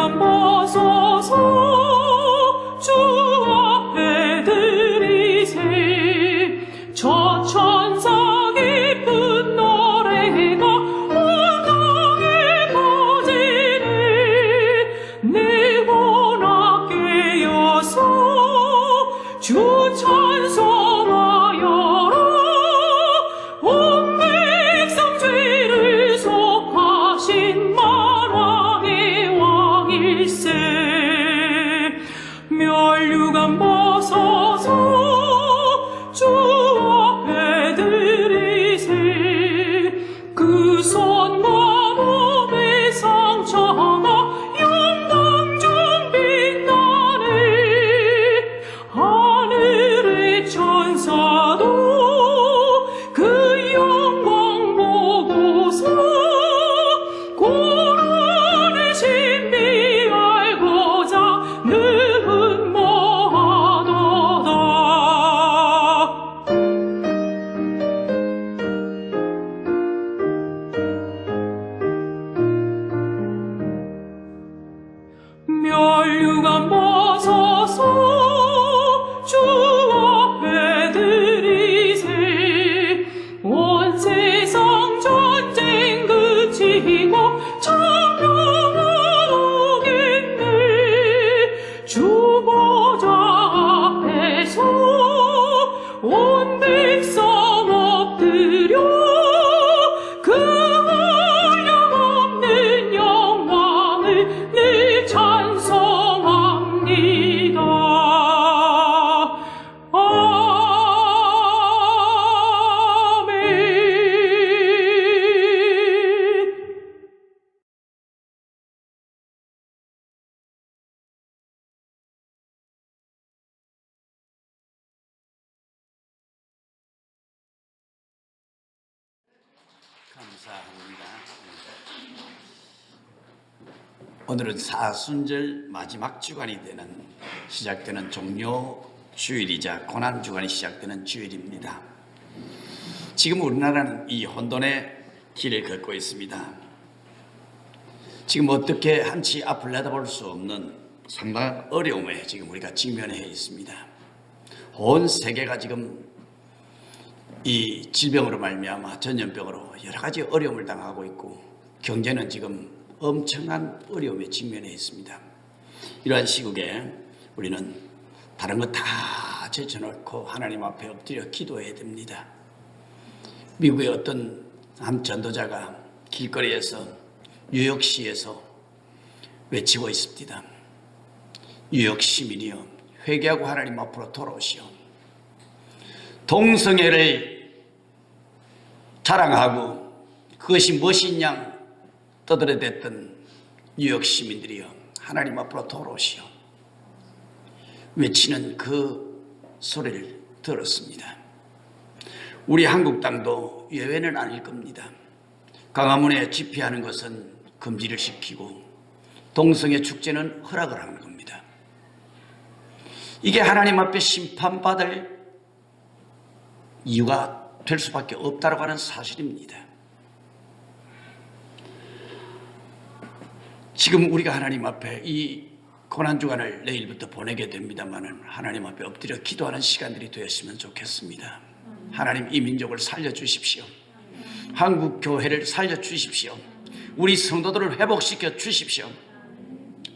면류관 벗어서 주 앞에 드리세. 저 천사 기쁜 노래가 온 땅에 퍼지네. 내 고나 깨어서 주 찬송하여라. 온 백성 죄를 속하신 만왕의 왕일세. 면류관 벗어서 주 앞에 드리세. 그 손과 몸의 상처가 영광 중 빛나네. 하늘의 천사도 그 영광 보고서 고난의 신비 알고자 늘 뭐하도다. 면류관 벗어서 주 앞에 드리세. 온 세상 전쟁 그치고 천명은 오겠네. 주 보좌 앞에서 온 백성 엎드려 그 한량없는 영광을 늘 찬송합니다. 아멘. 감사합니다. 오늘은 사순절 마지막 주간이 시작되는 종료 주일이자 고난 주간이 시작되는 주일입니다. 지금 우리나라는 이 혼돈의 길을 걷고 있습니다. 지금 어떻게 한치 앞을 내다볼 수 없는 상당한 어려움에 지금 우리가 직면해 있습니다. 온 세계가 지금 이 질병으로 말미암아 전염병으로 여러 가지 어려움을 당하고 있고 경제는 지금 엄청난 어려움에 직면해 있습니다. 이러한 시국에 우리는 다른 것 다 제쳐놓고 하나님 앞에 엎드려 기도해야 됩니다. 미국의 어떤 한 전도자가 길거리에서 뉴욕시에서 외치고 있습니다. 뉴욕 시민이여, 회개하고 하나님 앞으로 돌아오시오. 동성애를 자랑하고 그것이 무엇이냐 떠들어댔던 뉴욕 시민들이여, 하나님 앞으로 돌아오시오. 외치는 그 소리를 들었습니다. 우리 한국 땅도 예외는 아닐 겁니다. 광화문에 집회하는 것은 금지를 시키고 동성애 축제는 허락을 하는 겁니다. 이게 하나님 앞에 심판받을 이유가 될 수밖에 없다고 하는 사실입니다. 지금 우리가 하나님 앞에 이 고난주간을 내일부터 보내게 됩니다만 하나님 앞에 엎드려 기도하는 시간들이 되었으면 좋겠습니다. 하나님, 이 민족을 살려주십시오. 한국 교회를 살려주십시오. 우리 성도들을 회복시켜 주십시오.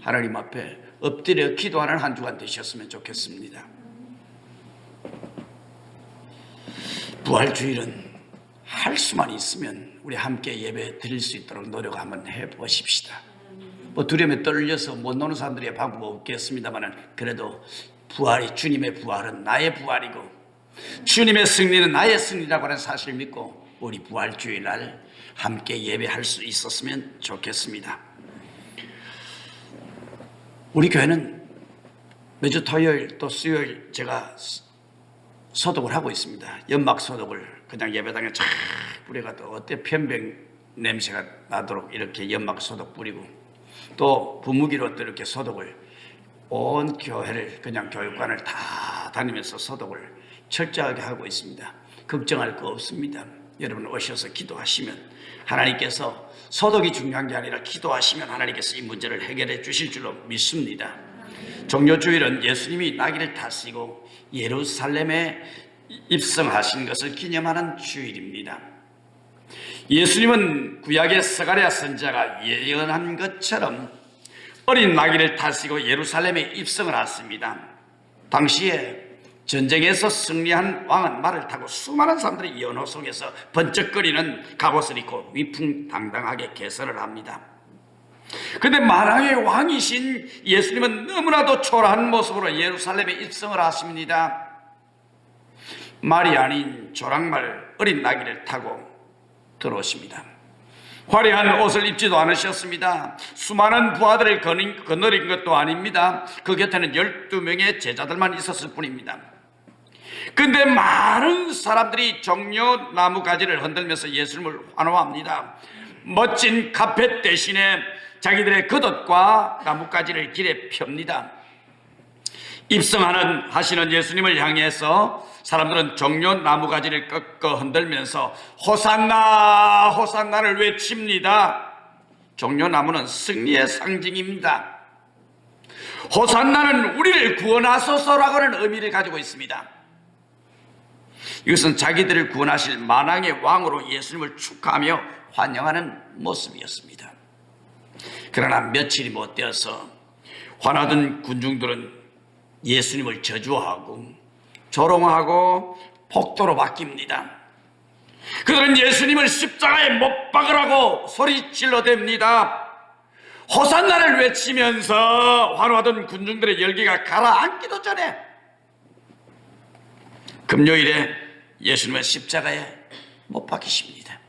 하나님 앞에 엎드려 기도하는 한 주간 되셨으면 좋겠습니다. 부활주일은 할 수만 있으면 우리 함께 예배 드릴 수 있도록 노력 한번 해보십시다. 두려움에 떨려서 못 노는 사람들의 방법 없겠습니다만 그래도 부활이, 주님의 부활은 나의 부활이고 주님의 승리는 나의 승리라고 하는 사실을 믿고 우리 부활주일날 함께 예배할 수 있었으면 좋겠습니다. 우리 교회는 매주 토요일 또 수요일 제가 소독을 하고 있습니다. 연막 소독을 그냥 예배당에 쫙 뿌려가도 어때 편병 냄새가 나도록 이렇게 연막 소독 뿌리고, 또 분무기로 또 이렇게 소독을, 온 교회를 그냥 교육관을 다 다니면서 소독을 철저하게 하고 있습니다. 걱정할 거 없습니다. 여러분 오셔서 기도하시면 하나님께서 소득이 중요한 게 아니라 기도하시면 하나님께서 이 문제를 해결해 주실 줄로 믿습니다. 종료주일은 예수님이 나귀를 타시고 예루살렘에 입성하신 것을 기념하는 주일입니다. 예수님은 구약의 스가랴 선지자가 예언한 것처럼 어린 나귀를 타시고 예루살렘에 입성을 하십니다. 당시에 전쟁에서 승리한 왕은 말을 타고 수많은 사람들이 연호 속에서 번쩍거리는 갑옷을 입고 위풍당당하게 개설을 합니다. 그런데 만왕의 왕이신 예수님은 너무나도 초라한 모습으로 예루살렘에 입성을 하십니다. 말이 아닌 조랑말 어린 나귀를 타고 들어오십니다. 화려한 옷을 입지도 않으셨습니다. 수많은 부하들을 거느린 것도 아닙니다. 그 곁에는 12명의 제자들만 있었을 뿐입니다. 근데 많은 사람들이 종려 나무가지를 흔들면서 예수님을 환호합니다. 멋진 카펫 대신에 자기들의 겉옷과 나뭇가지를 길에 펴니다. 하시는 예수님을 향해서 사람들은 종려 나무가지를 꺾어 흔들면서 호산나 호산나를 외칩니다. 종려 나무는 승리의 상징입니다. 호산나는 우리를 구원하소서라고는 의미를 가지고 있습니다. 이것은 자기들을 구원하실 만왕의 왕으로 예수님을 축하하며 환영하는 모습이었습니다. 그러나 며칠이 못 되어서 화나던 군중들은 예수님을 저주하고 조롱하고 폭도로 바뀝니다. 그들은 예수님을 십자가에 못 박으라고 소리 질러댑니다. 호산나를 외치면서 환호하던 군중들의 열기가 가라앉기도 전에 금요일에 예수님은 십자가에 못 박히십니다.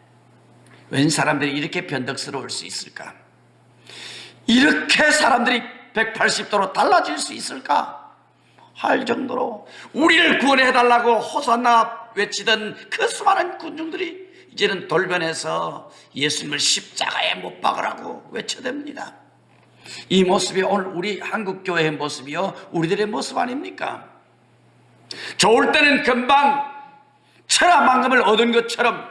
웬 사람들이 이렇게 변덕스러울 수 있을까? 이렇게 사람들이 180도로 달라질 수 있을까? 할 정도로 우리를 구원해달라고 호산나 외치던 그 수많은 군중들이 이제는 돌변해서 예수님을 십자가에 못 박으라고 외쳐댑니다. 이 모습이 오늘 우리 한국교회의 모습이요, 우리들의 모습 아닙니까? 좋을 때는 금방 천하만금을 얻은 것처럼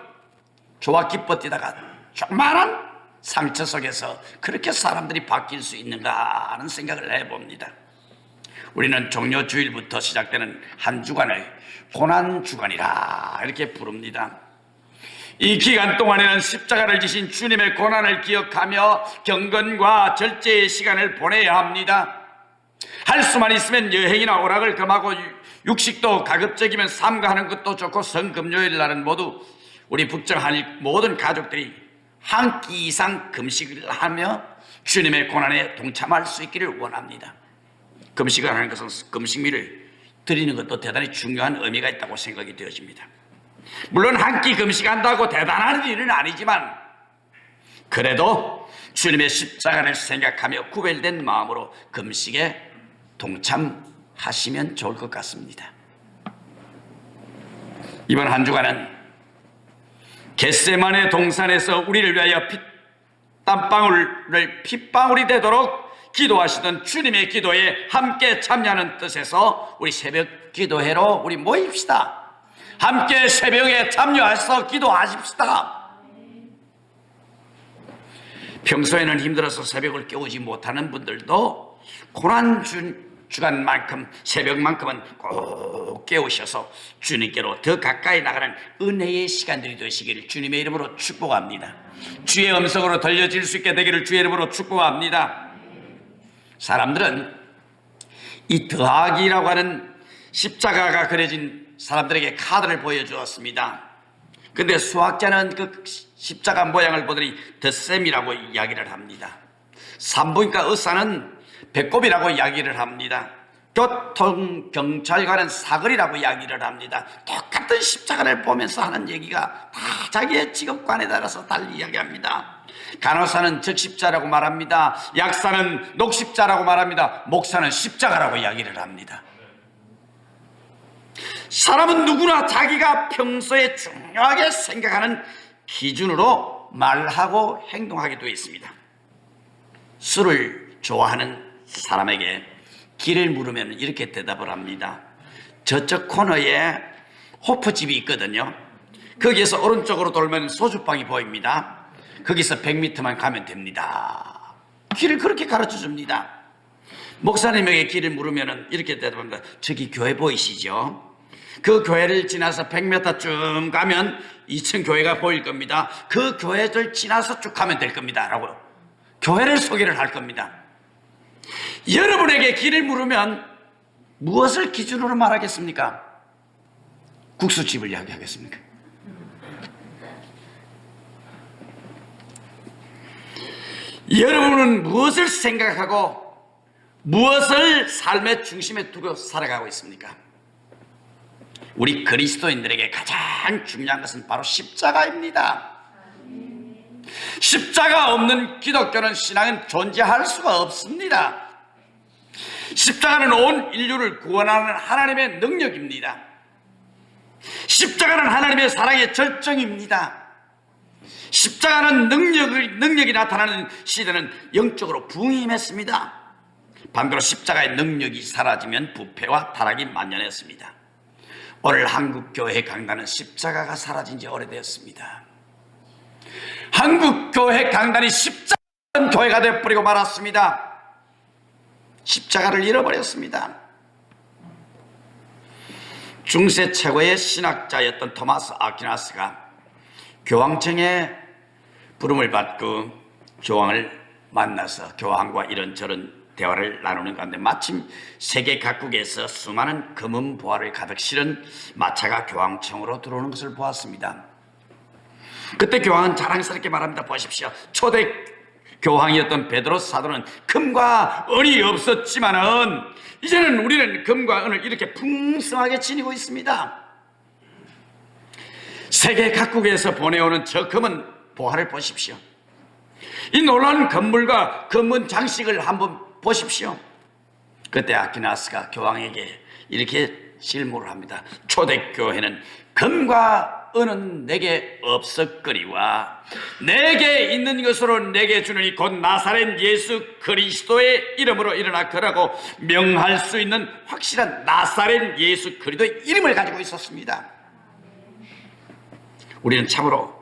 좋아 기뻐 뛰다가 조그마한 상처 속에서 그렇게 사람들이 바뀔 수 있는가 하는 생각을 해봅니다. 우리는 종료주일부터 시작되는 한 주간을 고난주간이라 이렇게 부릅니다. 이 기간 동안에는 십자가를 지신 주님의 고난을 기억하며 경건과 절제의 시간을 보내야 합니다. 할 수만 있으면 여행이나 오락을 금하고 육식도 가급적이면 삼가하는 것도 좋고 성금요일 날은 모두 우리 북정한 모든 가족들이 한 끼 이상 금식을 하며 주님의 고난에 동참할 수 있기를 원합니다. 금식을 하는 것은 금식미를 드리는 것도 대단히 중요한 의미가 있다고 생각이 되어집니다. 물론 한 끼 금식한다고 대단한 일은 아니지만 그래도 주님의 십자가를 생각하며 구별된 마음으로 금식에 동참하시면 좋을 것 같습니다. 이번 한 주간은 겟세마네 동산에서 우리를 위하여 땀방울을 핏방울이 되도록 기도하시던 주님의 기도에 함께 참여하는 뜻에서 우리 새벽 기도회로 우리 모입시다. 함께 새벽에 참여해서 기도하십시다. 평소에는 힘들어서 새벽을 깨우지 못하는 분들도 고난 주간만큼 새벽만큼은 꼭 깨우셔서 주님께로 더 가까이 나가는 은혜의 시간들이 되시기를 주님의 이름으로 축복합니다. 주의 음성으로 들려질 수 있게 되기를 주의 이름으로 축복합니다. 사람들은 이 더하기라고 하는 십자가가 그려진 사람들에게 카드를 보여주었습니다. 그런데 수학자는 그 십자가 모양을 보더니 덧셈이라고 이야기를 합니다. 산부인과 의사는 배꼽이라고 이야기를 합니다. 교통경찰관은 사거리라고 이야기를 합니다. 똑같은 십자가를 보면서 하는 얘기가 다 자기의 직업관에 따라서 달리 이야기합니다. 간호사는 적십자라고 말합니다. 약사는 녹십자라고 말합니다. 목사는 십자가라고 이야기를 합니다. 사람은 누구나 자기가 평소에 중요하게 생각하는 기준으로 말하고 행동하게 되어 있습니다. 술을 좋아하는 사람에게 길을 물으면 이렇게 대답을 합니다. 저쪽 코너에 호프집이 있거든요. 거기에서 오른쪽으로 돌면 소주방이 보입니다. 거기서 100m만 가면 됩니다. 길을 그렇게 가르쳐 줍니다. 목사님에게 길을 물으면 이렇게 대답합니다. 저기 교회 보이시죠? 그 교회를 지나서 100m 쭉 가면 2층 교회가 보일 겁니다. 그 교회를 지나서 쭉 가면 될 겁니다 라고 교회를 소개를 할 겁니다. 여러분에게 길을 물으면 무엇을 기준으로 말하겠습니까? 국수집을 이야기하겠습니까? 여러분은 무엇을 생각하고 무엇을 삶의 중심에 두고 살아가고 있습니까? 우리 그리스도인들에게 가장 중요한 것은 바로 십자가입니다. 십자가 없는 기독교는 신앙은 존재할 수가 없습니다. 십자가는 온 인류를 구원하는 하나님의 능력입니다. 십자가는 하나님의 사랑의 절정입니다. 십자가는 능력이 나타나는 시대는 영적으로 부흥했습니다. 반대로 십자가의 능력이 사라지면 부패와 타락이 만연했습니다. 오늘 한국교회 강단은 십자가가 사라진 지 오래되었습니다. 한국교회 강단이 십자가 교회가 되어버리고 말았습니다. 십자가를 잃어버렸습니다. 중세 최고의 신학자였던 토마스 아퀴나스가 교황청의 부름을 받고 교황을 만나서 교황과 이런저런 대화를 나누는 가운데 마침 세계 각국에서 수많은 금은 보화를 가득 실은 마차가 교황청으로 들어오는 것을 보았습니다. 그때 교황은 자랑스럽게 말합니다. 보십시오. 초대 교황이었던 베드로 사도는 금과 은이 없었지만은 이제는 우리는 금과 은을 이렇게 풍성하게 지니고 있습니다. 세계 각국에서 보내오는 저 금은 보화를 보십시오. 이 놀라운 건물과 금은 장식을 한번 보십시오. 그때 아퀴나스가 교황에게 이렇게 질문을 합니다. 초대교회는 금과 은은 내게 없었거니와 내게 있는 것으로 내게 주느니 곧 나사렛 예수 그리스도의 이름으로 일어나 거라고 명할 수 있는 확실한 나사렛 예수 그리스도의 이름을 가지고 있었습니다. 우리는 참으로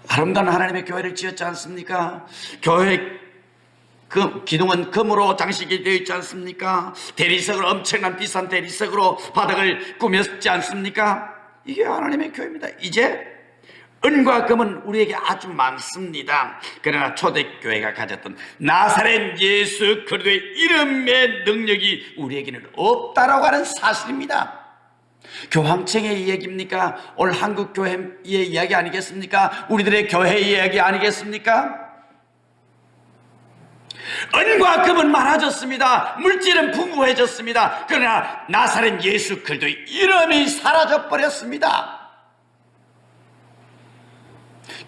아름다운 하나님의 교회를 지었지 않습니까? 교회 기둥은 금으로 장식이 되어 있지 않습니까? 대리석을 엄청난 비싼 대리석으로 바닥을 꾸몄지 않습니까? 이게 하나님의 교회입니다. 이제 은과 금은 우리에게 아주 많습니다. 그러나 초대교회가 가졌던 나사렛 예수 그리스도의 이름의 능력이 우리에게는 없다라고 하는 사실입니다. 교황청의 이야기입니까? 오늘 한국교회의 이야기 아니겠습니까? 우리들의 교회의 이야기 아니겠습니까? 은과 금은 많아졌습니다. 물질은 풍부해졌습니다. 그러나 나사렛 예수 그리스도의 이름이 사라져버렸습니다.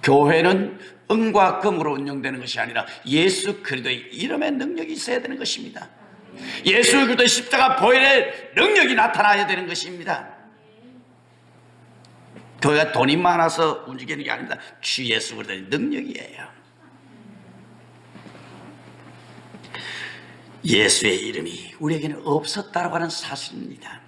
교회는 은과 금으로 운영되는 것이 아니라 예수 그리스도의 이름의 능력이 있어야 되는 것입니다. 예수 그리스도의 십자가 보혈의 능력이 나타나야 되는 것입니다. 교회가 돈이 많아서 움직이는 게 아닙니다. 주 예수 그리스도의 능력이에요. 예수의 이름이 우리에게는 없었다라고 하는 사실입니다.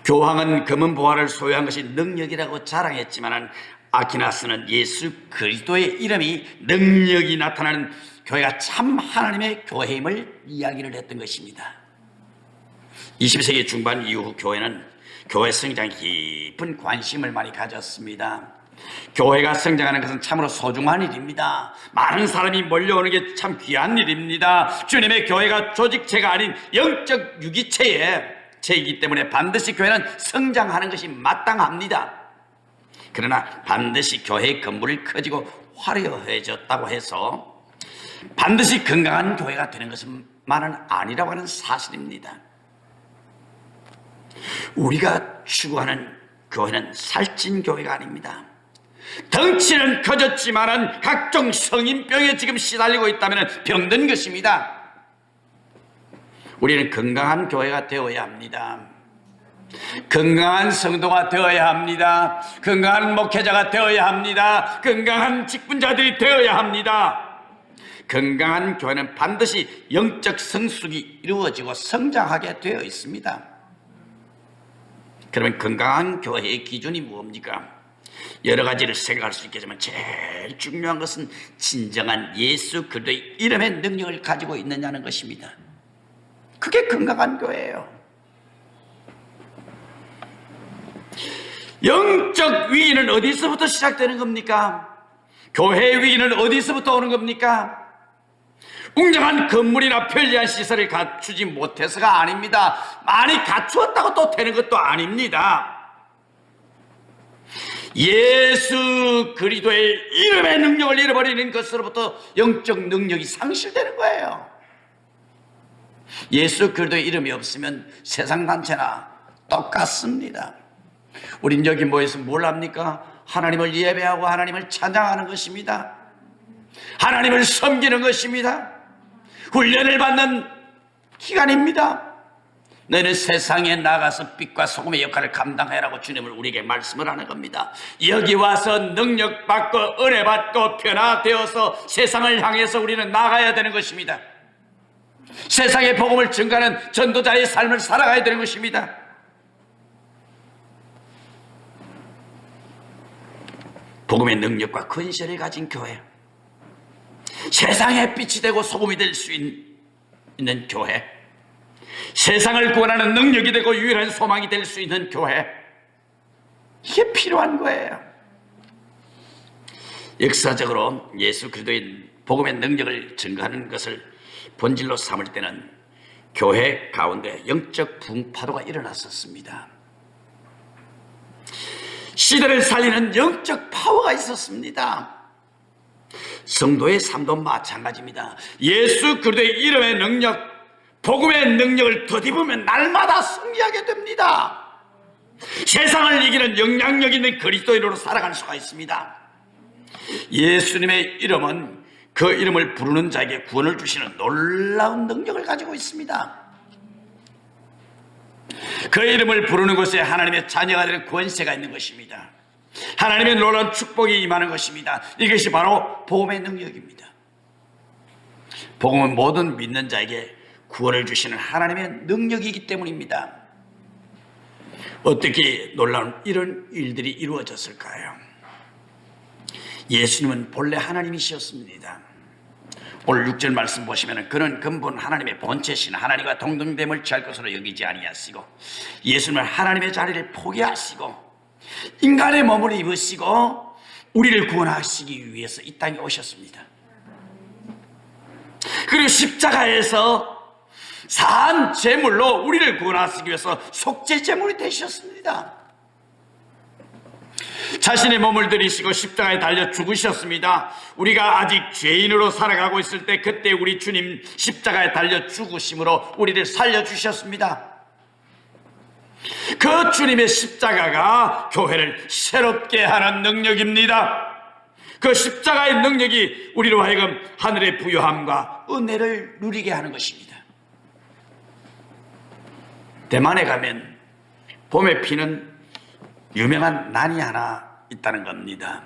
교황은 금은 보화를 소유한 것이 능력이라고 자랑했지만 아퀴나스는 예수 그리스도의 이름이 능력이 나타나는 교회가 참 하나님의 교회임을 이야기를 했던 것입니다. 20세기 중반 이후 교회는 교회 성장에 깊은 관심을 많이 가졌습니다. 교회가 성장하는 것은 참으로 소중한 일입니다. 많은 사람이 몰려오는 게 참 귀한 일입니다. 주님의 교회가 조직체가 아닌 영적 유기체이기 때문에 반드시 교회는 성장하는 것이 마땅합니다. 그러나 반드시 교회의 건물이 커지고 화려해졌다고 해서 반드시 건강한 교회가 되는 것만은 아니라고 하는 사실입니다. 우리가 추구하는 교회는 살찐 교회가 아닙니다. 덩치는 커졌지만은 각종 성인병에 지금 시달리고 있다면 병든 것입니다. 우리는 건강한 교회가 되어야 합니다. 건강한 성도가 되어야 합니다. 건강한 목회자가 되어야 합니다. 건강한 직분자들이 되어야 합니다. 건강한 교회는 반드시 영적 성숙이 이루어지고 성장하게 되어 있습니다. 그러면 건강한 교회의 기준이 뭡니까? 여러 가지를 생각할 수 있겠지만 제일 중요한 것은 진정한 예수 그리스도의 이름의 능력을 가지고 있느냐는 것입니다. 그게 건강한 교회예요. 영적 위기는 어디서부터 시작되는 겁니까? 교회의 위기는 어디서부터 오는 겁니까? 웅장한 건물이나 편리한 시설을 갖추지 못해서가 아닙니다. 많이 갖추었다고 또 되는 것도 아닙니다. 예수 그리스도의 이름의 능력을 잃어버리는 것으로부터 영적 능력이 상실되는 거예요. 예수 그리스도의 이름이 없으면 세상 단체나 똑같습니다. 우린 여기 모여서 뭘 합니까? 하나님을 예배하고 하나님을 찬양하는 것입니다. 하나님을 섬기는 것입니다. 훈련을 받는 기간입니다. 너희는 세상에 나가서 빛과 소금의 역할을 감당해라고 주님을 우리에게 말씀을 하는 겁니다. 여기 와서 능력 받고 은혜 받고 변화되어서 세상을 향해서 우리는 나가야 되는 것입니다. 세상의 복음을 증가하는 전도자의 삶을 살아가야 되는 것입니다. 복음의 능력과 근세를 가진 교회, 세상의 빛이 되고 소금이 될 수 있는 교회, 세상을 구원하는 능력이 되고 유일한 소망이 될 수 있는 교회, 이게 필요한 거예요. 역사적으로 예수 그리스도의 복음의 능력을 증거하는 것을 본질로 삼을 때는 교회 가운데 영적 붕파도가 일어났었습니다. 시대를 살리는 영적 파워가 있었습니다. 성도의 삶도 마찬가지입니다. 예수 그리스도의 이름의 능력, 복음의 능력을 덧입으면 날마다 승리하게 됩니다. 세상을 이기는 영향력 있는 그리스도인으로 살아갈 수가 있습니다. 예수님의 이름은 그 이름을 부르는 자에게 구원을 주시는 놀라운 능력을 가지고 있습니다. 그 이름을 부르는 곳에 하나님의 자녀가 되는 권세가 있는 것입니다. 하나님의 놀라운 축복이 임하는 것입니다. 이것이 바로 복음의 능력입니다. 복음은 모든 믿는 자에게 구원을 주시는 하나님의 능력이기 때문입니다. 어떻게 놀라운 이런 일들이 이루어졌을까요? 예수님은 본래 하나님이셨습니다. 오늘 6절 말씀 보시면 그는 근본 하나님의 본체신 하나님과 동등됨을 취할 것으로 여기지 아니하시고 예수님은 하나님의 자리를 포기하시고 인간의 몸을 입으시고 우리를 구원하시기 위해서 이 땅에 오셨습니다. 그리고 십자가에서 산 제물로 우리를 구원하시기 위해서 속죄 제물이 되셨습니다. 자신의 몸을 들이시고 십자가에 달려 죽으셨습니다. 우리가 아직 죄인으로 살아가고 있을 때 그때 우리 주님 십자가에 달려 죽으심으로 우리를 살려주셨습니다. 그 주님의 십자가가 교회를 새롭게 하는 능력입니다. 그 십자가의 능력이 우리로 하여금 하늘의 부요함과 은혜를 누리게 하는 것입니다. 대만에 가면 봄에 피는 유명한 난이 하나 있다는 겁니다.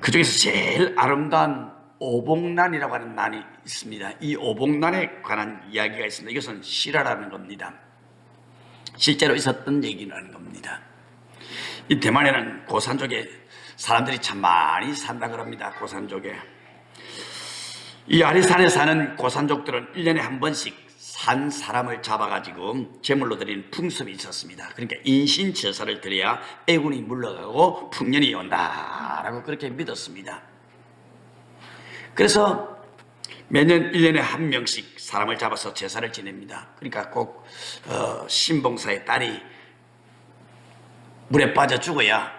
그 중에서 제일 아름다운 오복난이라고 하는 난이 있습니다. 이 오복난에 관한 이야기가 있습니다. 이것은 실화라는 겁니다. 실제로 있었던 얘기라는 겁니다. 이 대만에는 고산족에 사람들이 참 많이 산다 그럽니다. 고산족에. 이 아리산에 사는 고산족들은 1년에 한 번씩 산 사람을 잡아가지고 제물로 드리는 풍습이 있었습니다. 그러니까 인신제사를 드려야 애군이 물러가고 풍년이 온다라고 그렇게 믿었습니다. 그래서 매년 1년에 한 명씩 사람을 잡아서 제사를 지냅니다. 그러니까 꼭 신봉사의 딸이 물에 빠져 죽어야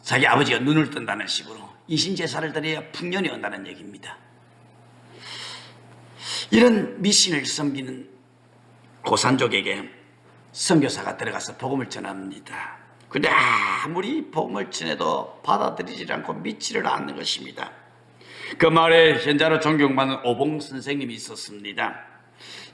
자기 아버지가 눈을 뜬다는 식으로 인신제사를 드려야 풍년이 온다는 얘기입니다. 이런 미신을 섬기는 고산족에게 선교사가 들어가서 복음을 전합니다. 그런데 아무리 복음을 전해도 받아들이지 않고 믿지를 않는 것입니다. 그 마을에 현자로 존경받는 오봉 선생님이 있었습니다.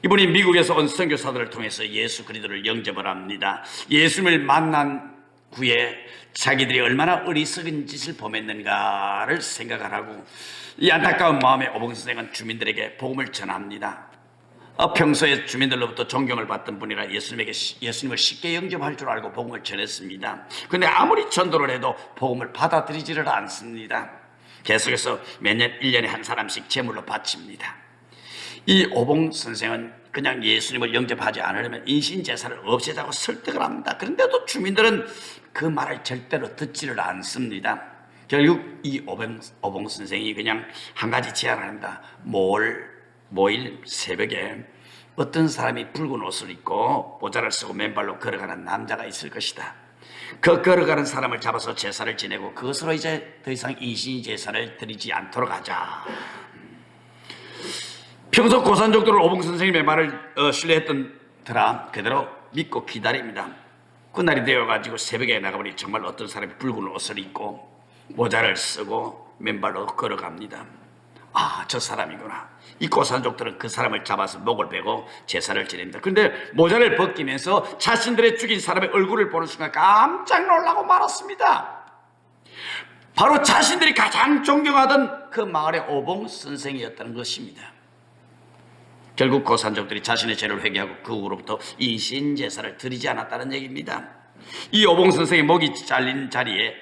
이분이 미국에서 온 선교사들을 통해서 예수 그리스도를 영접을 합니다. 예수님을 만난 후에 자기들이 얼마나 어리석은 짓을 범했는가를 생각을 하고 이 안타까운 마음에 오봉 선생은 주민들에게 복음을 전합니다. 평소에 주민들로부터 존경을 받던 분이라 예수님을 쉽게 영접할 줄 알고 복음을 전했습니다. 그런데 아무리 전도를 해도 복음을 받아들이지를 않습니다. 계속해서 매년 1년에 한 사람씩 제물로 바칩니다. 이 오봉 선생은 그냥 예수님을 영접하지 않으려면 인신제사를 없애자고 설득을 합니다. 그런데도 주민들은 그 말을 절대로 듣지를 않습니다. 결국 이 오봉 선생이 그냥 한 가지 제안을 합니다. 모일 새벽에 어떤 사람이 붉은 옷을 입고 모자를 쓰고 맨발로 걸어가는 남자가 있을 것이다. 그 걸어가는 사람을 잡아서 제사를 지내고 그것으로 이제 더 이상 인신 제사를 드리지 않도록 하자. 평소 고산족들은 오봉 선생님의 말을 신뢰했던 터라 그대로 믿고 기다립니다. 그날이 되어가지고 새벽에 나가보니 정말 어떤 사람이 붉은 옷을 입고 모자를 쓰고 맨발로 걸어갑니다. 아, 저 사람이구나. 이 고산족들은 그 사람을 잡아서 목을 베고 제사를 지냅니다. 그런데 모자를 벗기면서 자신들의 죽인 사람의 얼굴을 보는 순간 깜짝 놀라고 말았습니다. 바로 자신들이 가장 존경하던 그 마을의 오봉 선생이었다는 것입니다. 결국 고산족들이 자신의 죄를 회개하고 그 후로부터 인신 제사를 드리지 않았다는 얘기입니다. 이 오봉 선생의 목이 잘린 자리에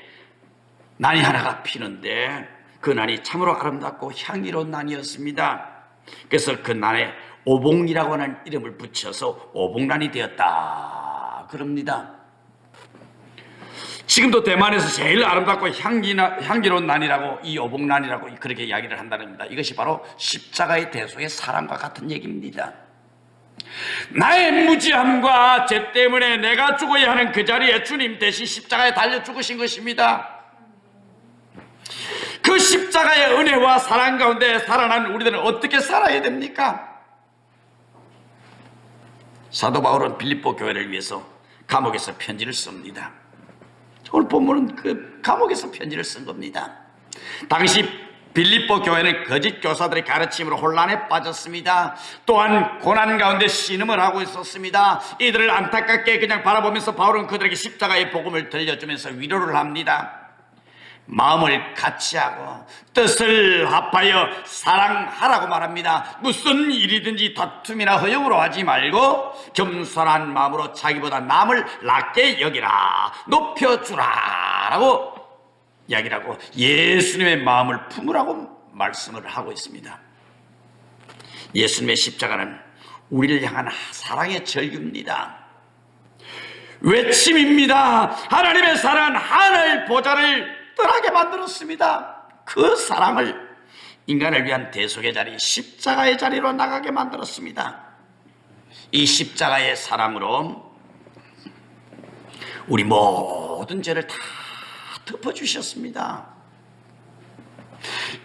난이 하나가 피는데 그 난이 참으로 아름답고 향기로운 난이었습니다. 그래서 그 난에 오봉이라고 하는 이름을 붙여서 오봉난이 되었다 그럽니다. 지금도 대만에서 제일 아름답고 향기로운 난이라고 이 오봉난이라고 그렇게 이야기를 한다는겁니다. 이것이 바로 십자가의 대속의 사랑과 같은 얘기입니다. 나의 무지함과 죄 때문에 내가 죽어야 하는 그 자리에 주님 대신 십자가에 달려 죽으신 것입니다. 그 십자가의 은혜와 사랑 가운데 살아난 우리들은 어떻게 살아야 됩니까? 사도 바울은 빌립보 교회를 위해서 감옥에서 편지를 씁니다. 오늘 본문은 그 감옥에서 편지를 쓴 겁니다. 당시 빌립보 교회는 거짓 교사들의 가르침으로 혼란에 빠졌습니다. 또한 고난 가운데 신음을 하고 있었습니다. 이들을 안타깝게 그냥 바라보면서 바울은 그들에게 십자가의 복음을 들려주면서 위로를 합니다. 마음을 같이하고 뜻을 합하여 사랑하라고 말합니다. 무슨 일이든지 다툼이나 허용으로 하지 말고 겸손한 마음으로 자기보다 남을 낮게 여기라, 높여주라 라고 이야기를 하고 예수님의 마음을 품으라고 말씀을 하고 있습니다. 예수님의 십자가는 우리를 향한 사랑의 절규입니다. 외침입니다. 하나님의 사랑은 하늘 보좌를 떠나게 만들었습니다. 그 사랑을 인간을 위한 대속의 자리, 십자가의 자리로 나가게 만들었습니다. 이 십자가의 사랑으로 우리 모든 죄를 다 덮어주셨습니다.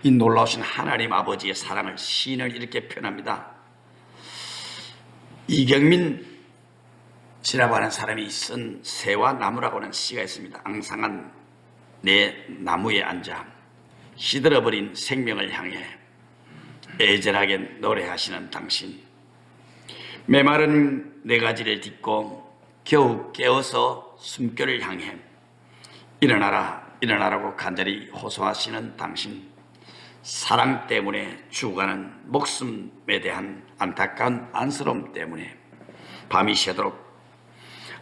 이 놀라우신 하나님 아버지의 사랑을 시인을 이렇게 표현합니다. 이경민 씨라고 하는 사람이 쓴 새와 나무라고 하는 시가 있습니다. 앙상한 내 나무에 앉아 시들어버린 생명을 향해 애절하게 노래하시는 당신, 메마른 네 가지를 딛고 겨우 깨어서 숨결을 향해 일어나라 일어나라고 간절히 호소하시는 당신, 사랑 때문에 죽어가는 목숨에 대한 안타까운 안쓰러움 때문에 밤이 새도록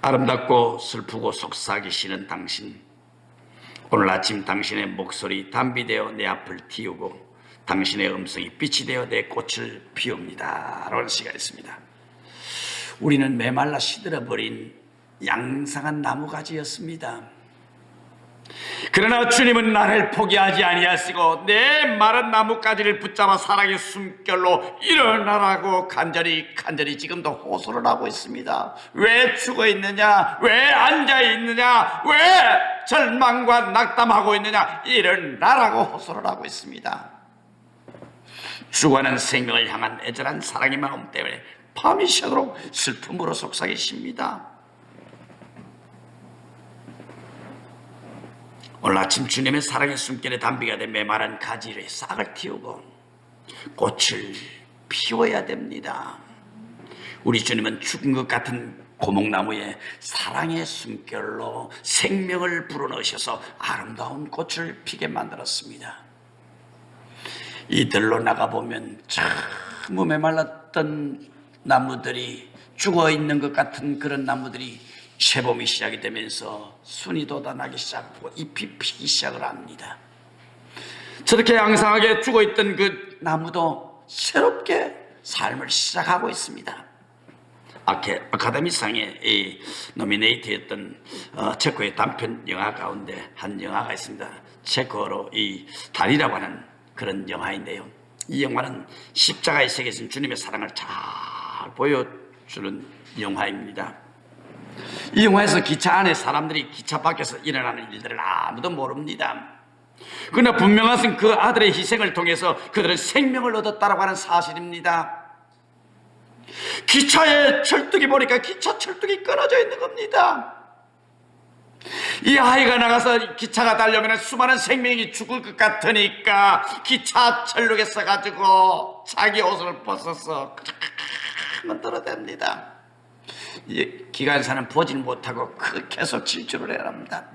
아름답고 슬프고 속삭이시는 당신, 오늘 아침 당신의 목소리 담비되어 내 앞을 틔우고 당신의 음성이 빛이 되어 내 꽃을 피웁니다 라는 시가 있습니다. 우리는 메말라 시들어버린 양상한 나무가지였습니다. 그러나 주님은 나를 포기하지 아니하시고 내 마른 나뭇가지를 붙잡아 사랑의 숨결로 일어나라고 간절히 지금도 호소를 하고 있습니다. 왜 죽어 있느냐? 왜 앉아 있느냐? 왜 절망과 낙담하고 있느냐? 일어나라고 호소를 하고 있습니다. 죽어가는 생명을 향한 애절한 사랑의 마음 때문에 밤이 새도록 슬픔으로 속삭이십니다. 오늘 아침 주님의 사랑의 숨결에 담비가 된 메마른 가지를 싹을 틔우고 꽃을 피워야 됩니다. 우리 주님은 죽은 것 같은 고목나무에 사랑의 숨결로 생명을 불어넣으셔서 아름다운 꽃을 피게 만들었습니다. 이 들로 나가보면 참 메말랐던 나무들이 죽어 있는 것 같은 그런 나무들이 새봄이 시작이 되면서 순이 돋아나기 시작하고 잎이 피기 시작을 합니다. 저렇게 양상하게 죽어 있던 그 나무도 새롭게 삶을 시작하고 있습니다. 아카데미상에 노미네이트했던 체코의 단편 영화 가운데 한 영화가 있습니다. 체코어로 이 달이라고 하는 그런 영화인데요. 이 영화는 십자가에 새겨진 주님의 사랑을 잘 보여주는 영화입니다. 이 영화에서 기차 안에 사람들이 기차 밖에서 일어나는 일들을 아무도 모릅니다. 그러나 분명한 것은 그 아들의 희생을 통해서 그들은 생명을 얻었다고 하는 사실입니다. 기차에 철뚝이 보니까 기차 철뚝이 끊어져 있는 겁니다. 이 아이가 나가서 기차가 달려면 수많은 생명이 죽을 것 같으니까 기차 철록에 써가지고 자기 옷을 벗어서 만들어댑니다. 기관사는 보질 못하고 계속 질주를 해야 합니다.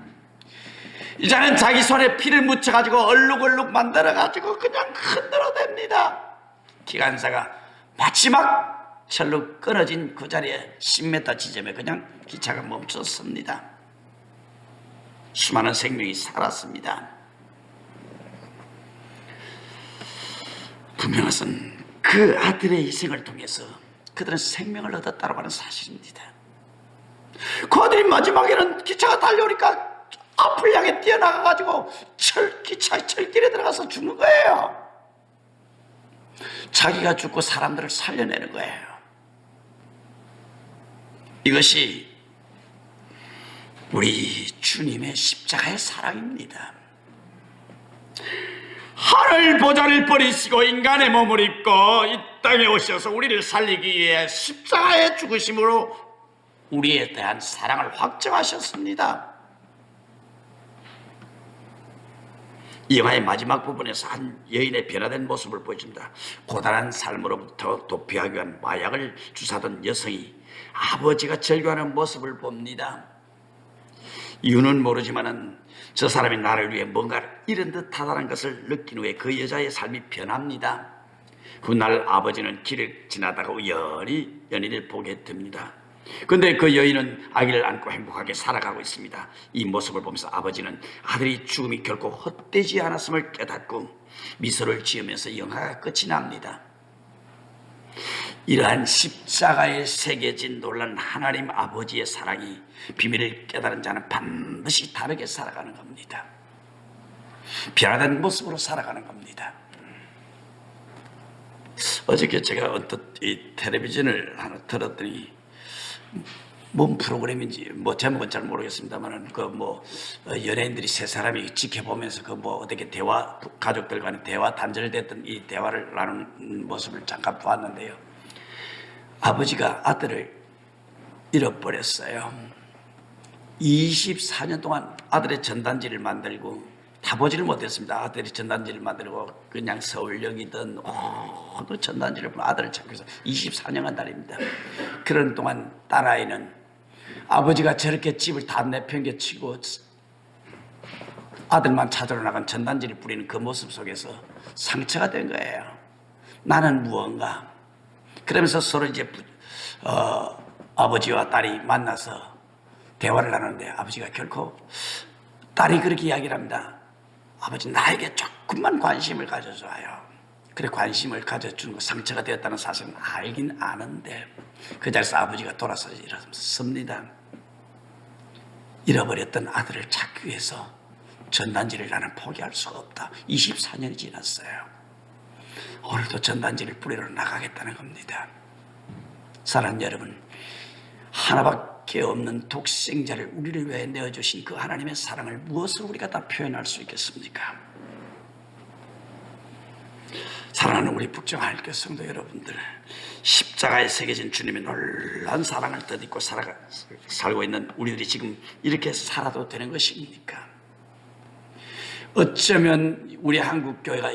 이제는 자기 손에 피를 묻혀가지고 얼룩얼룩 만들어가지고 그냥 흔들어댑니다. 기관사가 마지막 철로 끊어진 그 자리에 10m 지점에 그냥 기차가 멈췄습니다. 수많은 생명이 살았습니다. 분명한 것은 그 아들의 희생을 통해서 그들은 생명을 얻었다고 하는 사실입니다. 그 아들이 마지막에는 기차가 달려오니까 앞을 향해 뛰어나가가지고 기차 철길에 들어가서 죽는 거예요. 자기가 죽고 사람들을 살려내는 거예요. 이것이 우리 주님의 십자가의 사랑입니다. 하늘 보좌를 버리시고 인간의 몸을 입고 이 땅에 오셔서 우리를 살리기 위해 십자가의 죽으심으로 우리에 대한 사랑을 확증하셨습니다. 이 영화의 마지막 부분에서 한 여인의 변화된 모습을 보여줍니다. 고단한 삶으로부터 도피하기 위한 마약을 주사던 여성이 아버지가 절규하는 모습을 봅니다. 이유는 모르지만은 저 사람이 나를 위해 뭔가를 잃은 듯하다는 것을 느낀 후에 그 여자의 삶이 변합니다. 훗날 아버지는 길을 지나다가 우연히 연인을 보게 됩니다. 그런데 그 여인은 아기를 안고 행복하게 살아가고 있습니다. 이 모습을 보면서 아버지는 아들의 죽음이 결코 헛되지 않았음을 깨닫고 미소를 지으면서 영화가 끝이 납니다. 이러한 십자가에 새겨진 놀란 하나님 아버지의 사랑이 비밀을 깨달은 자는 반드시 다르게 살아가는 겁니다. 변화된 모습으로 살아가는 겁니다. 어저께 제가 어떤 이 텔레비전을 하나 들었더니 뭔 프로그램인지 제목은 잘 모르겠습니다만은 연예인들이 세 사람이 지켜보면서 어떻게 가족들 간의 대화 단절됐던 이 대화를 나누는 모습을 잠깐 보았는데요. 아버지가 아들을 잃어버렸어요. 24년 동안 아들의 전단지를 만들고 다 보지를 못했습니다. 아들이 전단지를 만들고 그냥 서울역이든 그 전단지를 보면 아들을 찾기 위해서 24년간 달립니다. 그런 동안 딸아이는 아버지가 저렇게 집을 다 내팽개치고 아들만 찾으러 나간 전단지를 뿌리는 그 모습 속에서 상처가 된 거예요. 나는 무언가. 그러면서 서로 이제 아버지와 딸이 만나서 대화를 나누는데 아버지가 결코 딸이 그렇게 이야기를 합니다. 아버지 나에게 조금만 관심을 가져줘요. 그래 관심을 가져주는 거 상처가 되었다는 사실은 알긴 아는데 그 자리에서 아버지가 돌아서 일어섭니다. 잃어버렸던 아들을 찾기 위해서 전단지를 나는 포기할 수가 없다. 24년이 지났어요. 오늘도 전단지를 뿌리러 나가겠다는 겁니다. 사랑하는 여러분, 하나밖에 없는 독생자를 우리를 위해 내어주신 그 하나님의 사랑을 무엇으로 우리가 다 표현할 수 있겠습니까? 사랑하는 우리 북정할교 성도 여러분들, 십자가에 새겨진 주님의 놀라운 사랑을 뜻입고 살고 있는 우리들이 지금 이렇게 살아도 되는 것입니까? 어쩌면 우리 한국교회가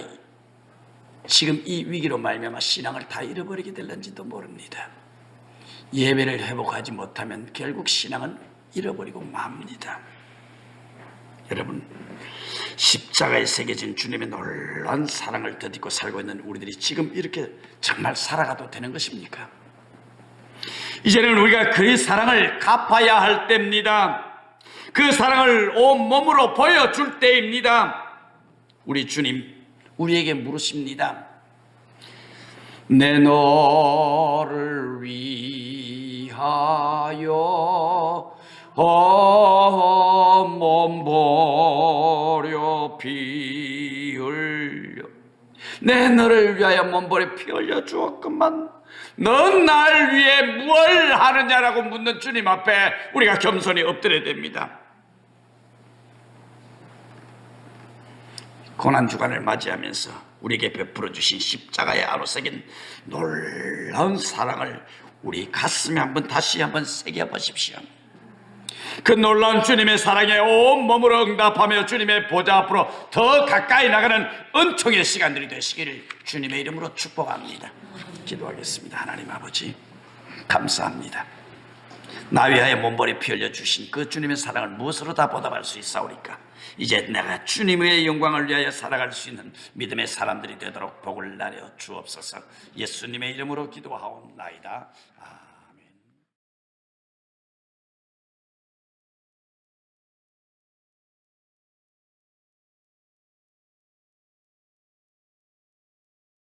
지금 이 위기로 말미암아 신앙을 다 잃어버리게 될는지도 모릅니다. 예배를 회복하지 못하면 결국 신앙은 잃어버리고 맙니다. 여러분, 십자가에 새겨진 주님의 놀라운 사랑을 덧입고 살고 있는 우리들이 지금 이렇게 정말 살아가도 되는 것입니까? 이제는 우리가 그의 사랑을 갚아야 할 때입니다. 그 사랑을 온몸으로 보여줄 때입니다. 우리 주님 우리에게 물으십니다. 내 너를 위하여 몸 버려 피 흘려. 내 너를 위하여 몸 버려 피 흘려 주었구만. 넌 날 위해 무엇을 하느냐라고 묻는 주님 앞에 우리가 겸손히 엎드려야 됩니다. 고난주간을 맞이하면서 우리에게 베풀어 주신 십자가의 안으로 새긴 놀라운 사랑을 우리 가슴에 다시 한번 새겨보십시오. 그 놀라운 주님의 사랑에 온몸으로 응답하며 주님의 보좌 앞으로 더 가까이 나가는 은총의 시간들이 되시기를 주님의 이름으로 축복합니다. 기도하겠습니다. 하나님 아버지 감사합니다. 나 위하여 몸버려 피 흘려 주신 그 주님의 사랑을 무엇으로 다 보답할 수 있사오리까? 이제 내가 주님의 영광을 위하여 살아갈 수 있는 믿음의 사람들이 되도록 복을 내려 주옵소서. 예수님의 이름으로 기도하옵나이다.